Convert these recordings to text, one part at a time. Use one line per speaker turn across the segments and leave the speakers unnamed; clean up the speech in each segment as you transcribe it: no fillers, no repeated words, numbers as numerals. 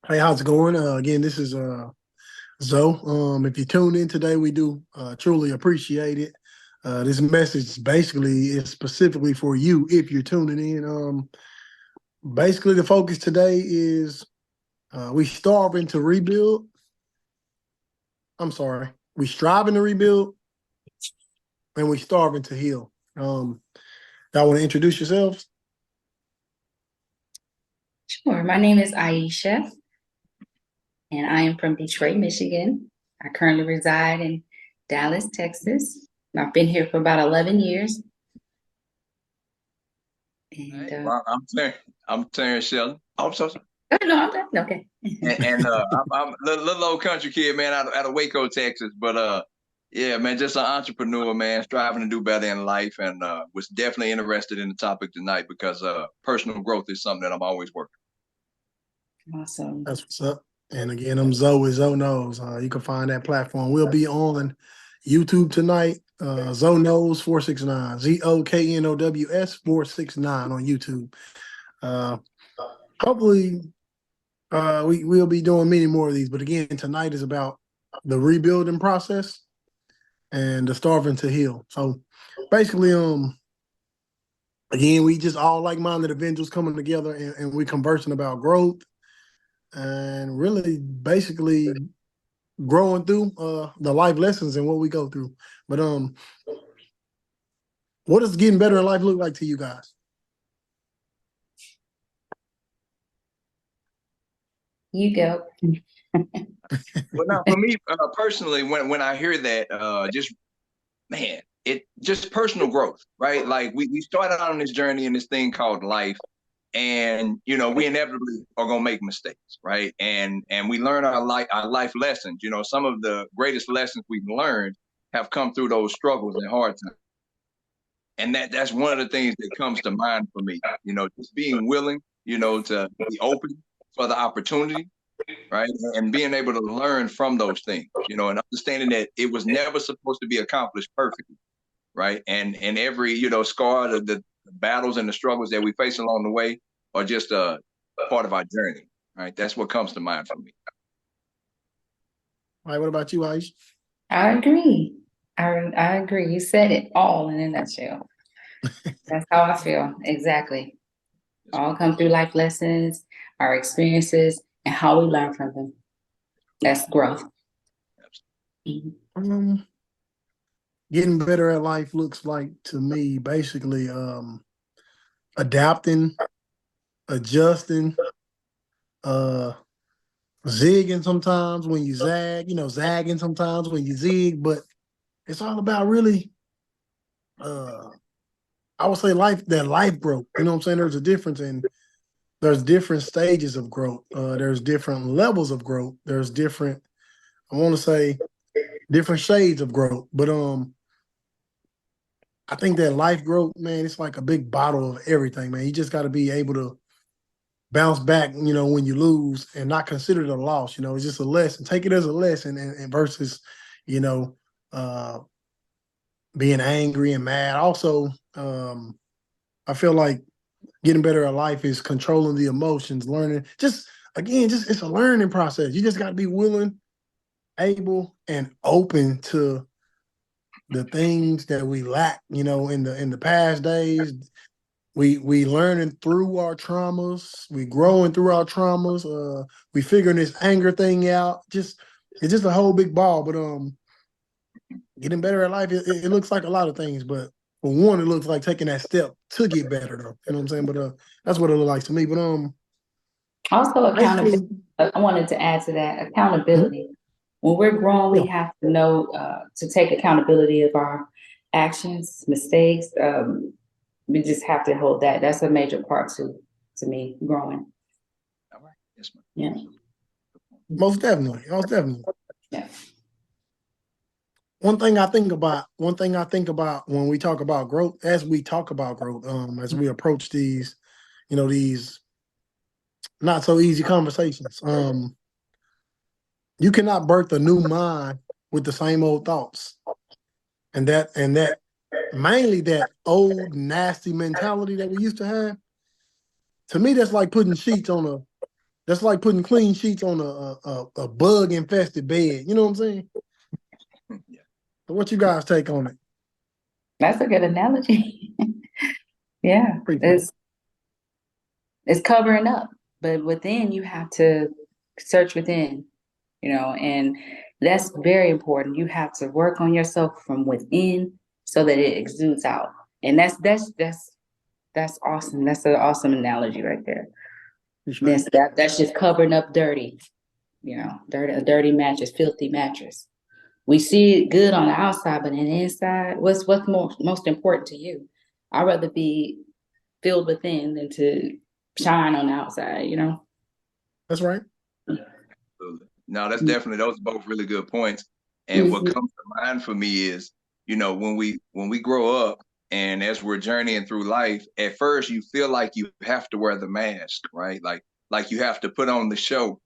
Hey, how's it going? Again, this is Zo. If you tuned in today, we do truly appreciate it. This message basically is specifically for you if you're tuning in. Basically, the focus today is we starving to rebuild. I'm sorry, we striving to rebuild and we starving to heal. Y'all want to introduce yourselves?
Sure. My name is Aisha, and I am from Detroit, Michigan. I currently reside in Dallas, Texas. I've been here for about 11 years. And
Hey, well, I'm Terrence Shelley. I'm so sorry.
no, I'm good. Okay.
I'm a little old country kid, man, out of Waco, Texas. But yeah, man, just an entrepreneur, man, striving to do better in life, and was definitely interested in the topic tonight because personal growth is something that I'm always working.
Awesome.
That's what's up. And again, I'm Zoe with Zo Knows. You can find that platform. We'll be on YouTube tonight. Zo Knows 469. ZOKNOWS 469 on YouTube. Uh, Hopefully we'll be doing many more of these. But again, tonight is about the rebuilding process and the starving to heal. So basically, again, we just all like-minded individuals coming together and we conversing about growth and really basically growing through the life lessons and what we go through. But what does getting better in life look like to you guys?
You go.
Well, now for me personally, when I hear that, just man, it just personal growth, right? Like we started out on this journey in this thing called life, and we inevitably are gonna make mistakes, right? And we learn our life lessons. Some of the greatest lessons we've learned have come through those struggles and hard times. And that's one of the things that comes to mind for me. Just being willing, to be open for the opportunity, right? And being able to learn from those things, and understanding that it was never supposed to be accomplished perfectly, right? And every, scar, the battles and the struggles that we face along the way are just a part of our journey, right? That's what comes to mind for me.
All right, what about you, Aish?
I agree. I agree. You said it all in a nutshell. That's how I feel. Exactly. All come through life lessons, our experiences, and how we learn from them. That's growth. Mhm.
Um, Getting better at life looks like to me basically adapting, adjusting, uh zigging sometimes when you zag, zagging sometimes when you zig, but it's all about really uh I would say life growth. You know what I'm saying? There's a difference in there's different stages of growth. There's different levels of growth. There's different, I want to say different shades of growth. But I think that life growth, man, it's like a big bottle of everything, man. You just got to be able to bounce back, when you lose and not consider it a loss. It's just a lesson. Take it as a lesson and versus, you know, uh, being angry and mad. Also, I feel like getting better at life is controlling the emotions, learning. Just again, just it's a learning process. You just got to be willing, able, and open to the things that we lack. In the past days, we learning through our traumas, we growing through our traumas, we figuring this anger thing out. It's just a whole big ball. But getting better at life, it looks like a lot of things, but for one, it looks like taking that step to get better though. You know what I'm saying? But that's what it looks like to me. But
Also,
basically,
accountability. I wanted to add to that
mhm,
accountability. When we're grown,
yeah.
we have to know to take accountability of our actions, mistakes. We just have to hold that. That's a major part to me growing.
All right. Yes, ma'am.
Yeah.
Most definitely. Most definitely.
Yeah.
One thing I think about when we talk about growth, as we talk about growth, as we approach these not so easy conversations. You cannot birth a new mind with the same old thoughts. And that mainly that old nasty mentality that we used to have. To me, that's like putting sheets on That's like putting clean sheets on a bug infested bed. You know what I'm saying?
Yeah.
So what you guys take on it?
That's a good analogy. Yeah,
Appreciate it.
it's covering up, but within you have to search within, and that's very important. You have to work on yourself from within so that it exudes out. And that's awesome. That's an awesome analogy right there.
Appreciate it.
That's just covering up dirty, a dirty mattress, filthy mattress. We see it good on the outside, but in the inside, what's most important to you? I'd rather be filled within than to shine on the outside.
That's right.
Absolutely. No, that's definitely, those are both really good points. And what
Mhm.
comes to mind for me is, when we grow up and as we're journeying through life, at first you feel like you have to wear the mask, right? Like you have to put on the show.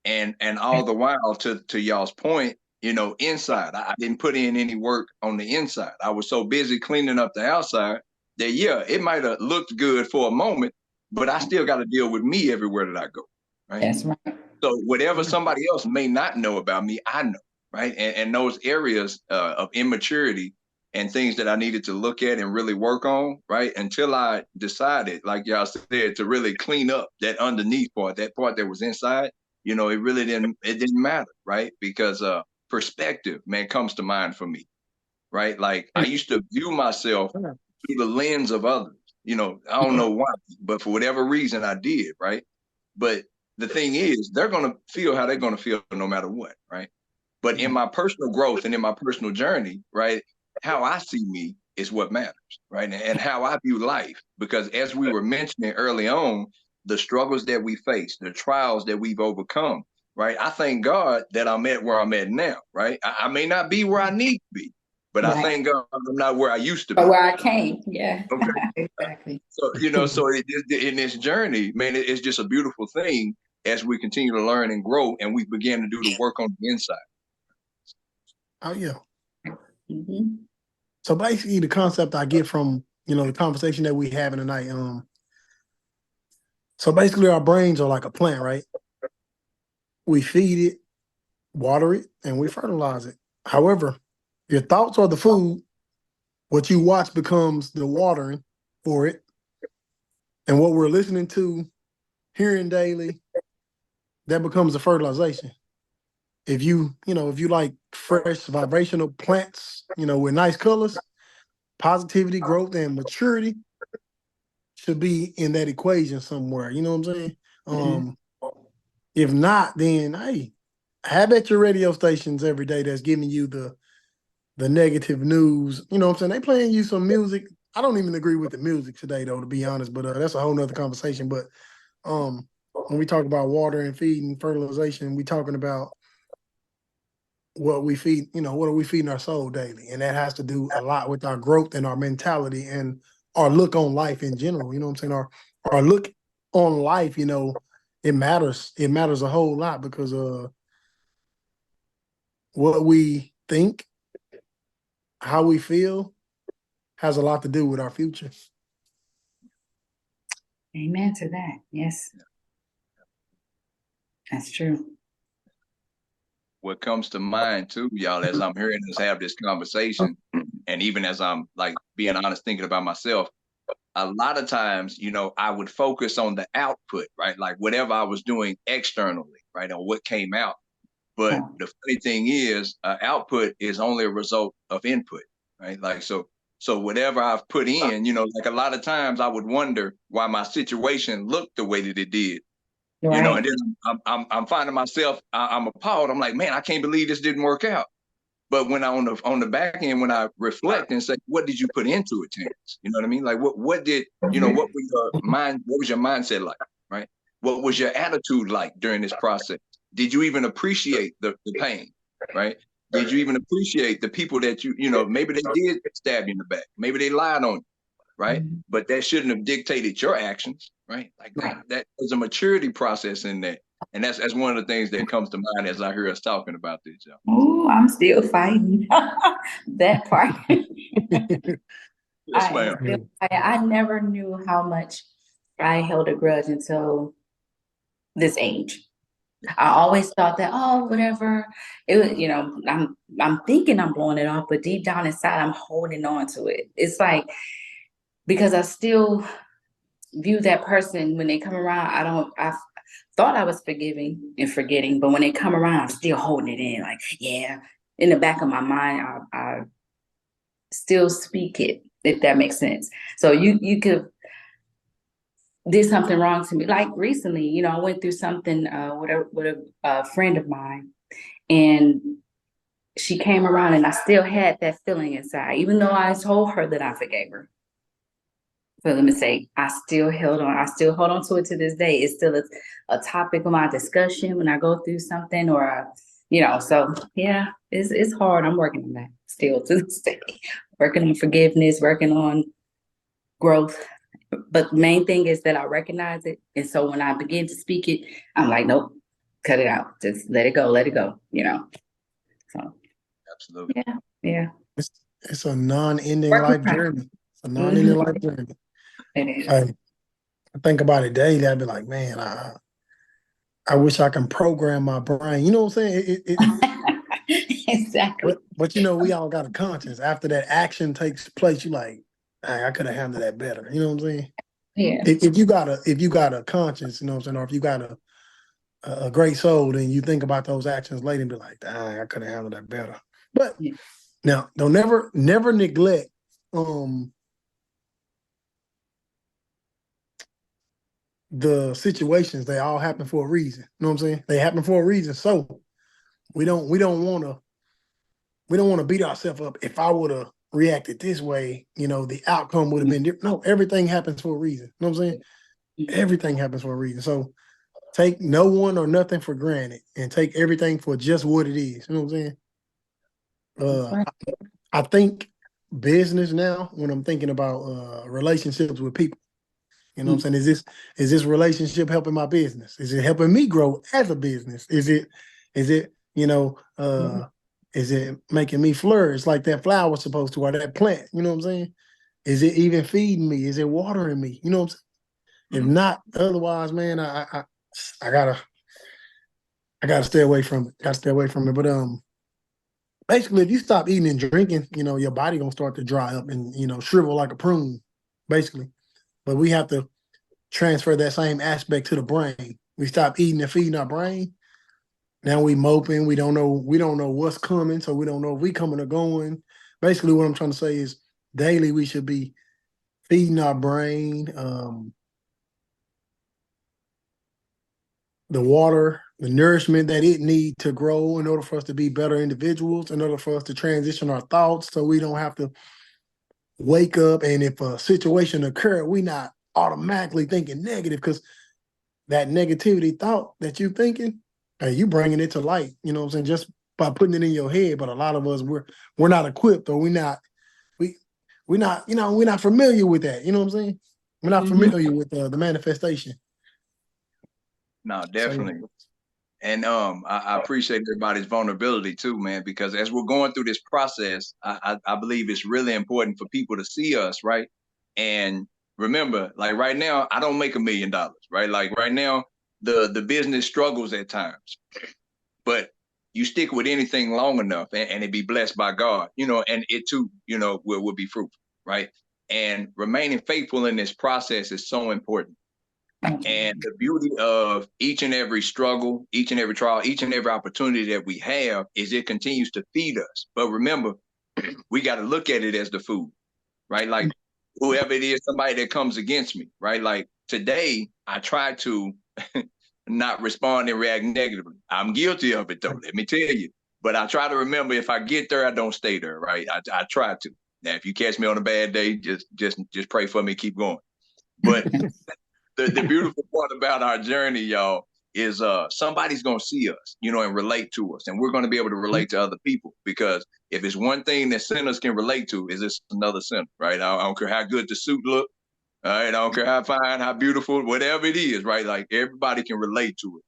And all the while, to y'all's point, inside, I didn't put in any work on the inside. I was so busy cleaning up the outside that, yeah, it might have looked good for a moment, but I still got to deal with me everywhere that I go, right?
That's right.
So whatever somebody else may not know about me, I know, right? And those areas of immaturity and things that I needed to look at and really work on, right? Until I decided, like y'all said, to really clean up that underneath part, that part that was inside, it didn't matter, right? Because perspective, man, comes to mind for me, right? Like I used to view myself through the lens of others. I don't know why, but for whatever reason I did, right? But the thing is, they're going to feel how they're going to feel no matter what, right? But in my personal growth and in my personal journey, right, how I see me is what matters, right? And how I view life. Because as we were mentioning early on, the struggles that we face, the trials that we've overcome, right? I thank God that I'm at where I'm at now, right? I may not be where I need to be, but I
Right.
thank God I'm not where I used to
But
be.
where I came, yeah.
Okay.
Exactly.
So, in this journey, man, it's just a beautiful thing as we continue to learn and grow and we begin to do the work on the inside.
Oh yeah.
Mm-hmm.
So basically, the concept I get from the conversation that we having tonight. So basically, our brains are like a plant, right? We feed it, water it, and we fertilize it. However, your thoughts are the food. What you watch becomes the watering for it, and what we're listening to, hearing daily, that becomes the fertilization. If you like fresh vibrational plants, with nice colors, positivity, growth, and maturity should be in that equation somewhere. You know what I'm saying? Um, if not, then hey, have at your radio stations every day that's giving you the negative news. You know what I'm saying? They playing you some music. I don't even agree with the music today, though, to be honest. But that's a whole nother conversation. But when we talk about water and feeding, fertilization, we talking about what we feed. What are we feeding our soul daily? And that has to do a lot with our growth and our mentality and our look on life in general. You know what I'm saying? Our look on life. It matters. It matters a whole lot because what we think, how we feel, has a lot to do with our future.
Amen to that. Yes. That's true.
What comes to mind too, y'all, as I'm hearing us have this conversation, and even as I'm like being honest, thinking about myself, a lot of times, I would focus on the output, right? Like whatever I was doing externally, right? Or what came out. But
Oh,
the funny thing is, output is only a result of input, right? Like so whatever I've put in, like a lot of times I would wonder why my situation looked the way that it did,
right.
and then I'm finding myself, I'm appalled. I'm like, man, I can't believe this didn't work out. But when I on the back end, when I reflect and say, what did you put into it, Terrence? You know what I mean? Like what did what was your mind? What was your mindset like? Right? What was your attitude like during this process? Did you even appreciate the pain? Right? Did you even appreciate the people that maybe they did stab you in the back, maybe they lied on you, right?
Mhm.
But that shouldn't have dictated your actions, right? Like
Right.
that was a maturity process in that. And that's one of the things that comes to mind as I hear us talking about this, y'all.
Oh, I'm still fighting that part.
Yes,
I am
ma'am.
still fighting. I never knew how much I held a grudge until this age. I always thought that, oh, whatever. It was, I'm thinking I'm blowing it off, but deep down inside, I'm holding on to it. It's like, because I still view that person when they come around. I thought I was forgiving and forgetting, but when they come around, I'm still holding it in. Like, yeah, in the back of my mind, I still speak it, if that makes sense. So you could did something wrong to me. Like recently, I went through something with a friend of mine, and she came around, and I still had that feeling inside, even though I told her that I forgave her for the mistake. I still held on. I still hold on to it to this day. It's still a topic of my discussion when I go through something, or So yeah, it's hard. I'm working on that still to this day. Working on forgiveness, working on growth. But the main thing is that I recognize it. And so when I begin to speak it, I'm like, nope, cut it out. Just let it go, So
Absolutely.
yeah.
It's a non-ending
Work in
life
progress.
journey. It's a non-ending life journey.
It is.
I think about it daily. I'd be like, man, I wish I can program my brain. You know what I'm saying?
Exactly.
But we all got a conscience. After that action takes place, you like, I could have handled that better. You know what I'm saying?
Yeah.
If you got a conscience, you know what I'm saying, or if you got a great soul, then you think about those actions later and be like, dang, I could have handled that better. But
Yeah.
now, don't never neglect the situations. They all happen for a reason. You know what I'm saying? They happen for a reason. So we don't want to beat ourselves up. If I would have reacted this way, the outcome would have been different. No, everything happens for a reason. You know what I'm saying? Everything happens for a reason. So take no one or nothing for granted and take everything for just what it is. You know what I'm saying?
Right.
I think business now, when I'm thinking about relationships with people, you know what I'm saying? Is this relationship helping my business? Is it helping me grow as a business? Is it, is it making me flourish like that flower's supposed to, or that plant? You know what I'm saying? Is it even feeding me? Is it watering me? You know what I'm saying? If not, otherwise, man, I gotta stay away from it. Gotta stay away from it. But basically, if you stop eating and drinking, your body gonna start to dry up and shrivel like a prune, basically. But we have to transfer that same aspect to the brain. We stop eating and feeding our brain. Now we moping. We don't know what's coming, so we don't know if we coming or going. Basically, what I'm trying to say is daily we should be feeding our brain the water, the nourishment that it needs to grow in order for us to be better individuals, in order for us to transition our thoughts so we don't have to wake up and if a situation occur, we not automatically thinking negative because that negativity thought that you thinking, hey, you bringing it to light, you know what I'm saying, just by putting it in your head. But a lot of us, we're not equipped or we're not, we're not familiar with that. You know what I'm saying? We're not familiar with the manifestation.
No,
So, yeah.
definitely. And I appreciate everybody's vulnerability too, man, because as we're going through this process, I believe it's really important for people to see us, right? And remember, like right now, I don't make $1 million, right? Like right now, the business struggles at times, but you stick with anything long enough and it be blessed by God, and it too, will be fruitful, right? And remaining faithful in this process is so important. And the beauty of each and every struggle, each and every trial, each and every opportunity that we have is it continues to feed us. But remember, we got to look at it as the food, right? Like whoever it is, somebody that comes against me, right? Like today, I try to not respond and react negatively. I'm guilty of it though, let me tell you. But I try to remember if I get there, I don't stay there, right? I try to. Now, if you catch me on a bad day, just pray for me, keep going. But the beautiful part about our journey, y'all, is somebody's gonna see us, and relate to us, and we're gonna be able to relate to other people because if it's one thing that sinners can relate to, is this another sinner, right? I don't care how good the suit look, all right? I don't care how fine, how beautiful, whatever it is, right? Like everybody can relate to it.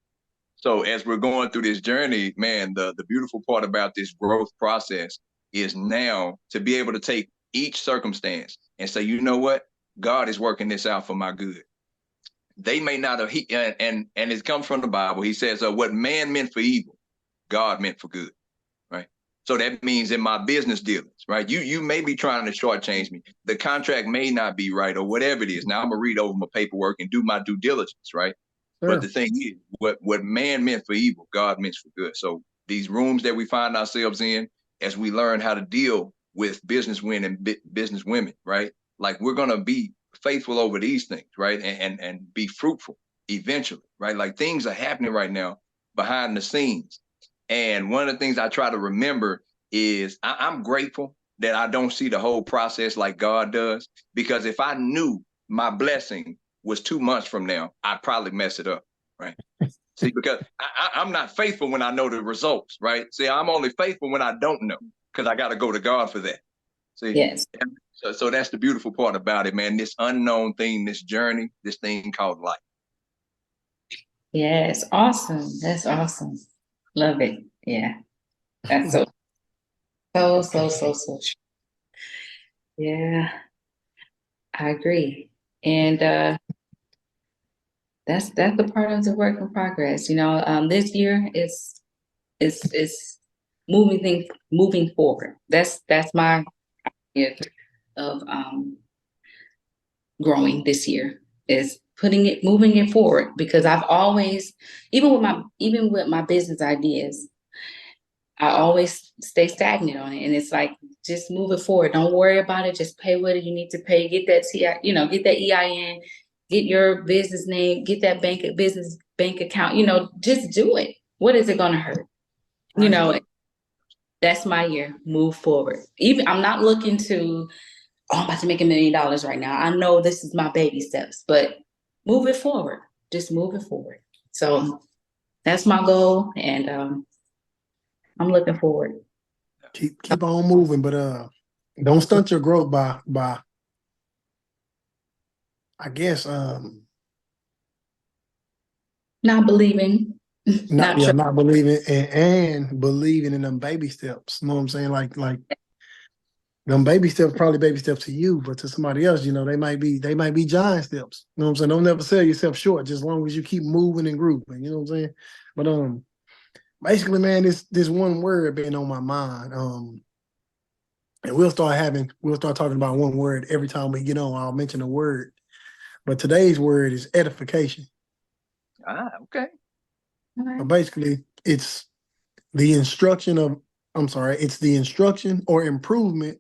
So as we're going through this journey, man, the beautiful part about this growth process is now to be able to take each circumstance and say, you know what, God is working this out for my good. they may not have, and it comes from the Bible. He says, what man meant for evil, God meant for good, right? So that means in my business dealings, right? You may be trying to shortchange me. The contract may not be right or whatever it is. Now I'm gonna read over my paperwork and do my due diligence, right?
Sure.
But the thing is, what man meant for evil, God meant for good. So these rooms that we find ourselves in, as we learn how to deal with businessmen and business women, right? Like we're gonna be faithful over these things, right? And be fruitful eventually, right? Like things are happening right now behind the scenes. And one of the things I try to remember is I'm grateful that I don't see the whole process like God does, because if I knew my blessing was 2 months from now, I'd probably mess it up, right? See, because I'm not faithful when I know the results, right? See, I'm only faithful when I don't know, because I got to go to God for that. See,
Yes.
so that's the beautiful part about it, man. This unknown thing, this journey, this thing called life.
Yes. Awesome. That's awesome. Love it. Yeah. That's so true. Yeah, I agree. And that's the part of the work in progress. This year is moving forward. That's my gift of growing this year, is moving it forward, because I've always, even with my business ideas, I always stay stagnant on it. And it's like, just move it forward. Don't worry about it. Just pay what you need to pay. Get that get that EIN, get your business name, get that business bank account, just do it. What is it going to hurt?
Right.
That's my year. Move forward. Even I'm not looking to, I'm about to make $1 million right now. I know this is my baby steps, but move it forward. Just move it forward. So that's my goal. And I'm looking forward.
Keep on moving, but don't stunt your growth by I guess
Not believing,
not
sure.
not believing and believing in them baby steps. You know what I'm saying? Like them baby steps, probably baby steps to you, but to somebody else, they might be giant steps. You know what I'm saying? Don't never sell yourself short, just as long as you keep moving and grouping. You know what I'm saying? But basically, man, this one word been on my mind. And we'll start talking about one word every time we get on. I'll mention a word. But today's word is edification.
Okay.
So basically, it's the instruction or improvement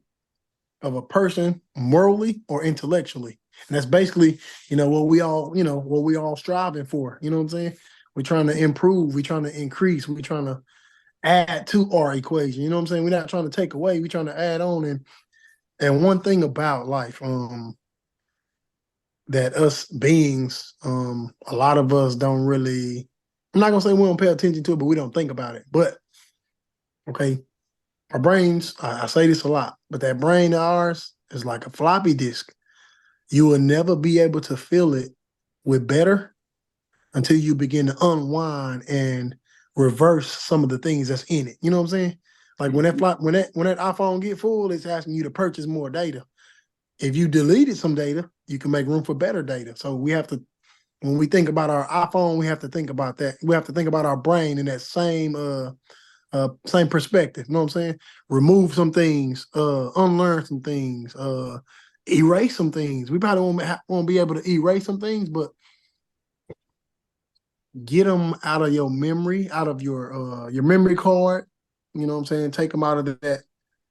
of a person morally or intellectually. And that's basically, what we all striving for. You know what I'm saying? We're trying to improve, we're trying to increase, we're trying to add to our equation. You know what I'm saying? We're not trying to take away, we're trying to add on. And one thing about life, that us beings, a lot of us don't really, I'm not gonna say we don't pay attention to it, but we don't think about it. But okay, our brains, I say this a lot, but that brain of ours is like a floppy disk. You will never be able to fill it with better until you begin to unwind and reverse some of the things that's in it. You know what I'm saying? Like when that iPhone get full, it's asking you to purchase more data. If you deleted some data, you can make room for better data. So we have to, when we think about our iPhone, we have to think about that. We have to think about our brain in that same perspective. You know what I'm saying? Remove some things, unlearn some things, erase some things. We probably won't be able to erase some things, but get them out of your memory, out of your memory card. You know what I'm saying? Take them out of that